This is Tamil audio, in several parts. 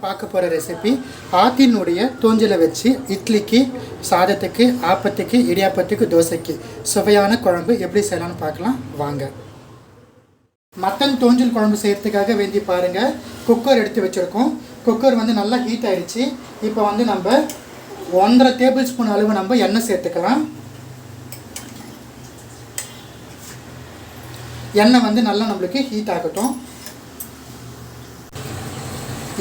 பார்க்க போகிற ரெசிபி ஆத்தினுடைய தூஞ்சலை வச்சு இட்லிக்கு, சாதத்துக்கு, ஆப்பத்துக்கு, இடியாப்பத்துக்கு, தோசைக்கு சுவையான குழம்பு எப்படி செய்யலாம்னு பார்க்கலாம் வாங்க. மட்டன் தூஞ்சல் குழம்பு செய்கிறதுக்காக வேண்டி பாருங்கள், குக்கர் எடுத்து வச்சுருக்கோம். குக்கர் வந்து நல்லா ஹீட் ஆகிடுச்சு. இப்போ வந்து நம்ம 1.5 டேபிள் ஸ்பூன் அளவு நம்ம எண்ணெய் சேர்த்துக்கலாம். எண்ணெய் வந்து நல்லா நம்மளுக்கு ஹீட் ஆகட்டும்.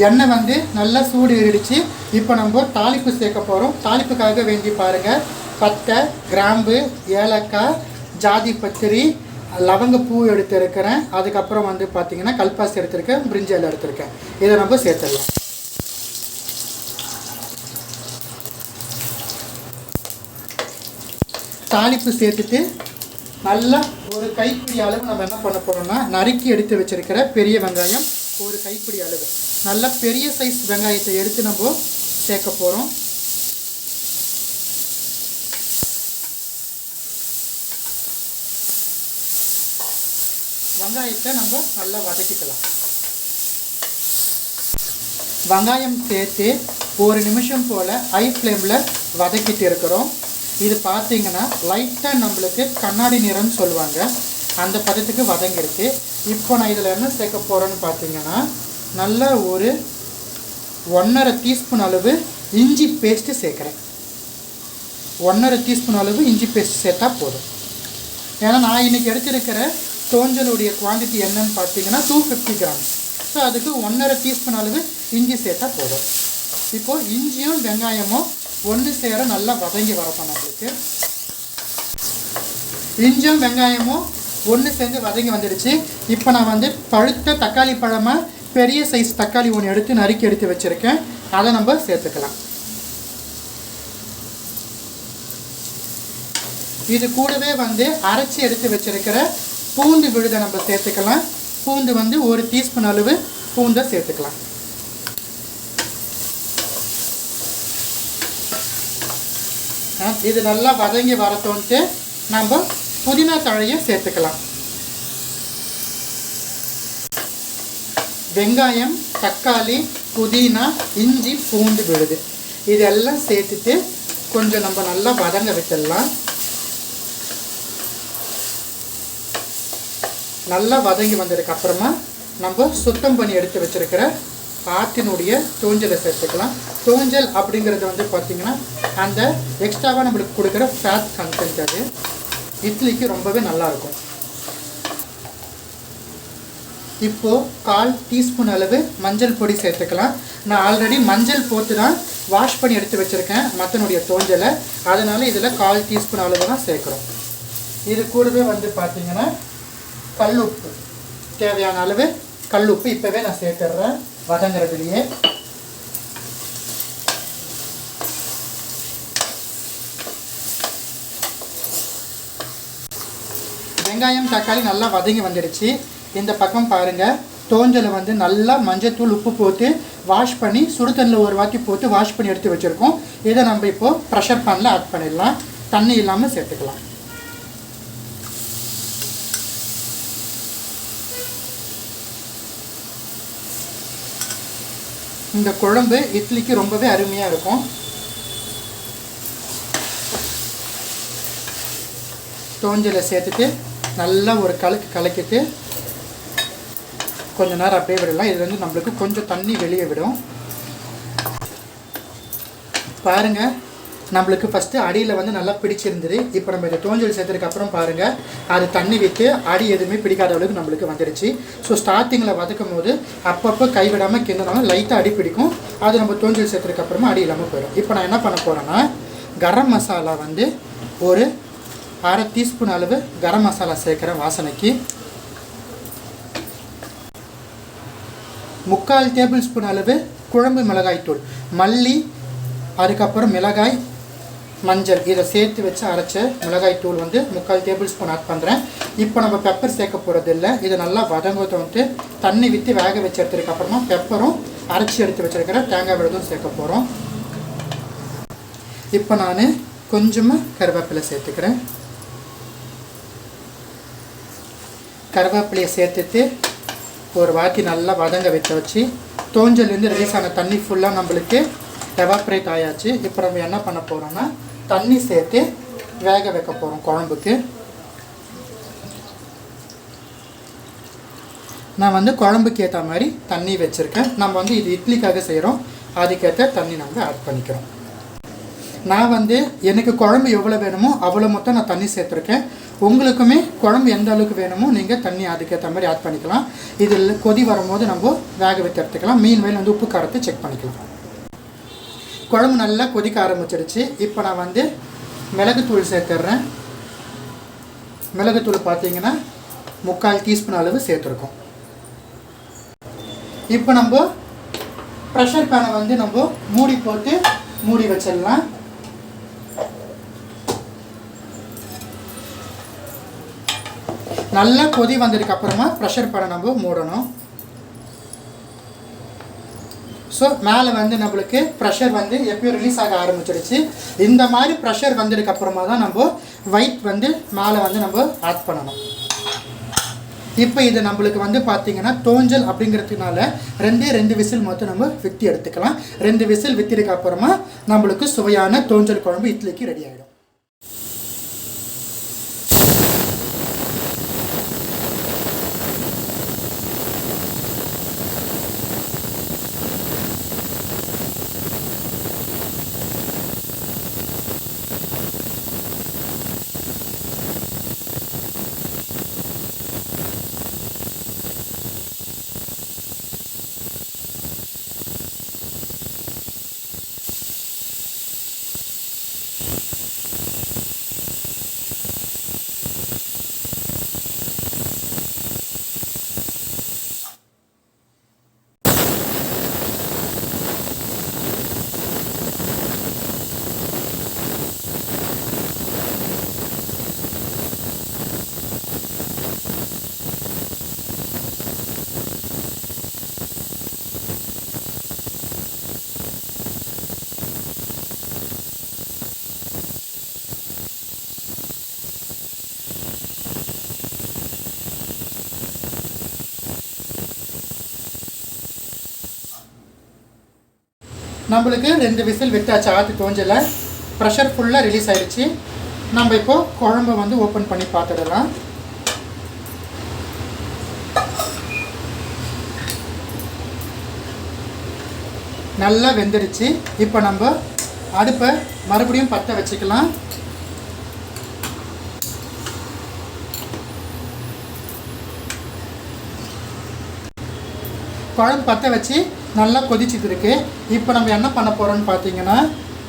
எண்ணெய் வந்து நல்லா சூடு ஏறிடுச்சு. இப்போ நம்ம தாளிப்பு சேர்க்க போகிறோம். தாளிப்புக்காக வேண்டி பாருங்கள், பட்டை, கிராம்பு, ஏலக்காய், ஜாதி பத்திரி, லவங்கப்பூ எடுத்துருக்கிறேன். அதுக்கப்புறம் வந்து பார்த்திங்கன்னா கல்பாசி எடுத்துருக்கேன், பிரிஞ்சி இலை எடுத்துருக்கேன். இதை நம்ம சேர்த்துடலாம். தாளிப்பு சேர்த்துட்டு நல்லா ஒரு கைப்பிடி அளவு நம்ம என்ன பண்ண போகிறோம்னா, நறுக்கி எடுத்து வச்சுருக்கிற பெரிய வெங்காயம் ஒரு கைப்பிடி அளவு, நல்லா பெரிய சைஸ் வெங்காயத்தை எடுத்து நம்ம சேர்க்க போகிறோம். வெங்காயத்தை நம்ம நல்லா வதக்கிக்கலாம். வெங்காயம் சேர்த்து ஒரு நிமிஷம் போல் ஹை ஃப்ளேமில் வதக்கிட்டு இருக்கிறோம். இது பார்த்திங்கன்னா லைட்டாக நம்மளுக்கு கண்ணாடி நிறம்னு சொல்லுவாங்க, அந்த பதத்துக்கு வதங்கிருக்கு. இப்போ நான் இதில் என்ன சேர்க்க போகிறேன்னு பார்த்தீங்கன்னா, நல்ல ஒரு 1.5 டீஸ்பூன் அளவு இஞ்சி பேஸ்ட்டு சேர்க்குறேன். 1.5 டீஸ்பூன் அளவு இஞ்சி பேஸ்ட் சேர்த்தா போதும். ஏன்னா நான் இன்றைக்கி எடுத்துருக்கிற தோஞ்சலுடைய குவான்டிட்டி என்னன்னு பார்த்தீங்கன்னா 250 கிராம்ஸ். ஸோ அதுக்கு 1.5 டீஸ்பூன் அளவு இஞ்சி சேர்த்தா போதும். இப்போது இஞ்சியும் வெங்காயமும் ஒன்று சேர நல்லா வதங்கி வரப்போம். நம்மளுக்கு இஞ்சியும் வெங்காயமும் ஒன்று சேர்ந்து வதங்கி வந்துடுச்சு. இப்போ நான் வந்து பழுத்த தக்காளி பழமாக பெரிய சைஸ் தக்காளி ஒன்று எடுத்து நறுக்கி எடுத்து வச்சுருக்கேன். அதை நம்ம சேர்த்துக்கலாம். இது கூடவே வந்து அரைச்சி எடுத்து வச்சுருக்கிற பூண்டு விழுதை நம்ம சேர்த்துக்கலாம். பூண்டு வந்து 1 டீஸ்பூன் அளவு பூண்டை சேர்த்துக்கலாம். இது நல்லா வதங்கி வரத்தோன்ட்டு நம்ம புதினா தழையை சேர்த்துக்கலாம். வெங்காயம், தக்காளி, புதினா, இஞ்சி, பூண்டு விழுது இதெல்லாம் சேர்த்துட்டு கொஞ்சம் நம்ம நல்லா வதங்க விட்டுடலாம். நல்லா வதங்கி வந்ததுக்கப்புறமா நம்ம சுத்தம் பண்ணி எடுத்து வச்சுருக்கிற ஆட்டினுடைய தூஞ்சலை சேர்த்துக்கலாம். தூஞ்சல் அப்படிங்கிறது வந்து பார்த்திங்கன்னா அந்த எக்ஸ்ட்ராவாக நம்மளுக்கு கொடுக்குற ஃபேட் கண்டென்ட், அது இட்லிக்கு ரொம்பவே நல்லாயிருக்கும். இப்போது 1/4 டீஸ்பூன் அளவு மஞ்சள் பொடி சேர்த்துக்கலாம். நான் ஆல்ரெடி மஞ்சள் போட்டு தான் வாஷ் பண்ணி எடுத்து வச்சுருக்கேன் மட்டனுடைய தோஞ்சலை, அதனால் இதில் 1/4 டீஸ்பூன் அளவு தான் சேர்க்குறோம். இது கூடவே வந்து பார்த்திங்கன்னா கல் உப்பு, தேவையான அளவு கல் உப்பு இப்போவே நான் சேர்த்துட்றேன் வதங்கிறதுலையே. வெங்காயம், தக்காளி நல்லா வதங்கி வந்துடுச்சு. இந்த பக்கம் பாருங்கள், தோஞ்சலை வந்து நல்லா மஞ்சத்தூள், உப்பு போட்டு வாஷ் பண்ணி சுடுதண்ணில் ஒரு வாட்டி போட்டு வாஷ் பண்ணி எடுத்து வச்சுருக்கோம். இதை நம்ம இப்போது ப்ரெஷர் பேனில் ஆட் பண்ணிடலாம். தண்ணி இல்லாமல் சேர்த்துக்கலாம். இந்த குழம்பு இட்லிக்கு ரொம்பவே அருமையாக இருக்கும். தோஞ்சலை சேர்த்துட்டு நல்லா ஒரு கலக்கிட்டு கொஞ்ச நேரம் அப்படியே விடலாம். இது வந்து நம்மளுக்கு கொஞ்சம் தண்ணி வெளியே விடும். பாருங்கள், நம்மளுக்கு ஃபஸ்ட்டு அடியில் வந்து நல்லா பிடிச்சிருந்தது. இப்போ நம்ம இந்த தோஞ்சல் சேர்த்ததுக்கப்புறம் பாருங்கள், அது தண்ணி விட்டு அடி எதுவுமே பிடிக்காத அளவுக்கு நம்மளுக்கு வந்துடுச்சு. ஸோ ஸ்டார்டிங்கில் வதக்கும் போது அப்பப்போ கைவிடாமல் கிண்டனாலும் லைட்டாக அடி பிடிக்கும். அது நம்ம தோஞ்சல் சேர்த்ததுக்கப்புறமா அடி இல்லாமல் போயிடும். இப்போ நான் என்ன பண்ண போகிறேன்னா, கரம் மசாலா வந்து ஒரு 1/2 டீஸ்பூன் அளவு கரம் மசாலா சேர்க்குறேன் வாசனைக்கு. 3/4 டேபிள் ஸ்பூன் அளவு குழம்பு மிளகாய் தூள், மல்லி, அதுக்கப்புறம் மிளகாய், மஞ்சள் இதை சேர்த்து வச்சு அரைச்ச மிளகாய் தூள் வந்து 3/4 டேபிள் ஸ்பூன் ஆட் பண்ணுறேன். இப்போ நம்ம பெப்பர் சேர்க்க போகிறது இல்லை. இதை நல்லா வதங்கத்தோன்ட்டு தண்ணி விட்டு வேக வச்சு எடுத்ததுக்கப்புறமா பெப்பரும் அரைச்சி எடுத்து வச்சுருக்கிற தேங்காய் விழுதும் சேர்க்க போகிறோம். இப்போ நான் கொஞ்சமாக கருவேப்பிலை சேர்த்துக்கிறேன். கருவேப்பிலையை சேர்த்துட்டு ஒரு வாட்டி நல்லா வதங்க வச்சு தோஞ்சல்லேருந்து ரிலீஸ் ஆன தண்ணி ஃபுல்லாக நம்மளுக்கு எவாப்ரேட் ஆயாச்சு. இப்போ நம்ம என்ன பண்ண போகிறோம்னா தண்ணி சேர்த்து வேக வைக்க போகிறோம் குழம்புக்கு. நான் வந்து குழம்புக்கு ஏற்ற மாதிரி தண்ணி வச்சுருக்கேன். நம்ம வந்து இது இட்லிக்காக செய்கிறோம், அதுக்கேற்ற தண்ணி நம்ம ஆட் பண்ணிக்கிறோம். நான் வந்து எனக்கு குழம்பு எவ்வளோ வேணுமோ அவ்வளோ மொத்தம் நான் தண்ணி சேர்த்துருக்கேன். உங்களுக்குமே குழம்பு எந்த அளவுக்கு வேணுமோ நீங்கள் தண்ணி அதுக்கேற்ற மாதிரி ஆட் பண்ணிக்கலாம். இதில் கொதி வரும்போது நம்ம வேக வைத்து எடுத்துக்கலாம். மீன் வயல் வந்து உப்பு காரத்தை செக் பண்ணிக்கலாம். குழம்பு நல்லா கொதிக்க ஆரம்பிச்சிடுச்சு. இப்போ நான் வந்து மிளகுத்தூள் சேர்த்துட்றேன். மிளகுத்தூள் பார்த்தீங்கன்னா 3/4 டீஸ்பூன் அளவு சேர்த்துருக்கோம். இப்போ நம்ம ப்ரெஷர் பேனை வந்து நம்ம மூடி போட்டு மூடி வச்சிடலாம். நல்லா கொதி வந்ததுக்கு அப்புறமா ப்ரெஷர் பேனை நம்ம மூடணும். ஸோ மேலே வந்து நம்மளுக்கு ப்ரெஷர் வந்து எப்பயும் ரிலீஸ் ஆக ஆரம்பிச்சிடுச்சு. இந்த மாதிரி ப்ரெஷர் வந்ததுக்கு அப்புறமா தான் நம்ம வெயிட் வந்து மேலே வந்து நம்ம ஆட் பண்ணணும். இப்போ இது நம்மளுக்கு வந்து பார்த்தீங்கன்னா தோஞ்சல் அப்படிங்கிறதுனால 2 விசில் மொத்தம் நம்ம வித்தி எடுத்துக்கலாம். 2 விசில் வித்திருக்கு அப்புறமா நம்மளுக்கு சுவையான தோஞ்சல் குழம்பு இட்லிக்கு ரெடி ஆகிடும். நம்மளுக்கு 2 விசில் விட்டாச்சு. ஆற்று தோஞ்சல ப்ரெஷர் ஃபுல்லாக ரிலீஸ் ஆகிடுச்சு. நம்ம இப்போது குழம்பை வந்து ஓப்பன் பண்ணி பார்த்துடலாம். நல்லா வெந்துடுச்சு. இப்போ நம்ம அடுப்பை மறுபடியும் பற்ற வச்சுக்கலாம். குழம்பு பற்ற வச்சு நல்லா கொதிச்சுட்டு இருக்கு. இப்போ நம்ம என்ன பண்ண போகிறோம்னு பார்த்தீங்கன்னா,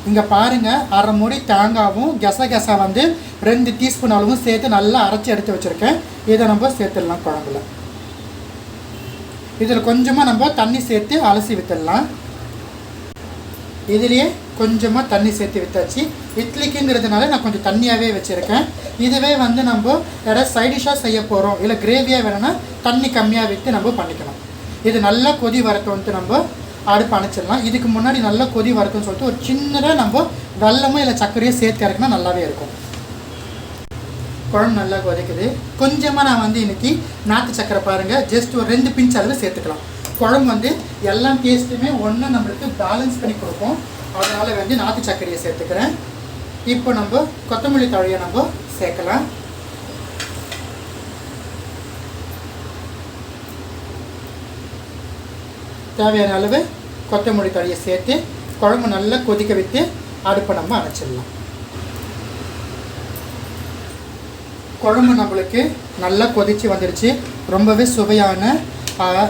இங்கே பாருங்கள், 1/2 மூடி தேங்காவும் கெசா வந்து 2 டீஸ்பூன் அளவும் சேர்த்து நல்லா அரைச்சி எடுத்து வச்சுருக்கேன். இதை நம்ம சேர்த்துடலாம் குழம்புல. இதில் கொஞ்சமாக நம்ம தண்ணி சேர்த்து அலசி விட்டுடலாம். இதுலேயே கொஞ்சமாக தண்ணி சேர்த்து விட்டாச்சு. இட்லிக்குங்கிறதுனால நான் கொஞ்சம் தண்ணியாகவே வச்சுருக்கேன். இதுவே வந்து நம்ம யாராவது சைடிஷாக செய்ய போகிறோம், இல்லை கிரேவியாக வேணும்னா தண்ணி கம்மியாக விட்டு நம்ம பண்ணிக்கலாம். இது நல்லா கொதி வரட்டும்ட்டு நம்ம அடுப்பு அணைச்சிடலாம். இதுக்கு முன்னாடி நல்லா கொதி வரட்டும்னு சொல்லிட்டு ஒரு சின்னதாக நம்ம வெல்லமோ இல்லை சர்க்கரையோ சேர்த்து இறக்குனா நல்லாவே இருக்கும். குழம்பு நல்லா கொதிக்குது. கொஞ்சமாக நான் வந்து இன்றைக்கி நாட்டு சர்க்கரை பாருங்கள், ஜஸ்ட் ஒரு 2 பிஞ்ச் அளவு சேர்த்துக்கலாம். குழம்பு வந்து எல்லா டேஸ்ட்டுமே ஒன்று நம்மளுக்கு பேலன்ஸ் பண்ணி கொடுக்கும். அதனால் வந்து நாட்டு சர்க்கரையை சேர்த்துக்கிறேன். இப்போ நம்ம கொத்தமல்லி தழையை நம்ம சேர்க்கலாம். தேவையான அளவு கொத்தமல்லி தழையை சேர்த்து குழம்பு நல்லா கொதிக்க விட்டு அடுப்பை நம்ம அணைச்சிடலாம். குழம்பு நம்மளுக்கு நல்லா கொதித்து வந்துடுச்சு. ரொம்பவே சுவையான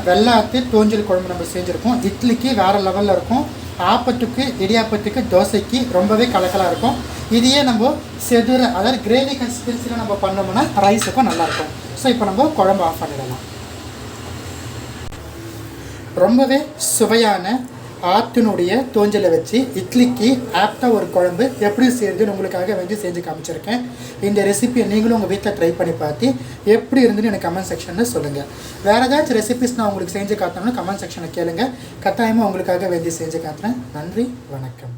வெள்ளாத்து தோஞ்சல் குழம்பு நம்ம செஞ்சுருக்கோம். இட்லிக்கு வேறு லெவலில் இருக்கும். ஆப்பத்துக்கு, இடியாப்பத்துக்கு, தோசைக்கு ரொம்பவே கலக்கலாக இருக்கும். இதையே நம்ம செதுர, அதாவது கிரேவி கன்சிஸ்டன்சியில் நம்ம பண்ணோம்னா ரைஸுக்கும் நல்லாயிருக்கும். ஸோ இப்போ நம்ம குழம்பு ஆஃப் பண்ணிடலாம். ரொம்பவே சுவையான ஆற்றினுடைய தோஞ்சலை வச்சு இட்லிக்கு ஆப்டாக ஒரு குழம்பு எப்படி செய்யுதுன்னு உங்களுக்காக வந்து செஞ்சு காமிச்சிருக்கேன். இந்த ரெசிபியை நீங்களும் உங்கள் வீட்டில் ட்ரை பண்ணி பார்த்து எப்படி இருந்துன்னு எனக்கு கமெண்ட் செக்ஷனில் சொல்லுங்கள். வேறு ஏதாச்சும் ரெசிபிஸ் நான் உங்களுக்கு செஞ்சு காட்டினோம்னா கமெண்ட் செக்ஷனில் கேளுங்கள். கட்டாயமாக உங்களுக்காக வந்து செஞ்சு காட்டுறேன். நன்றி, வணக்கம்.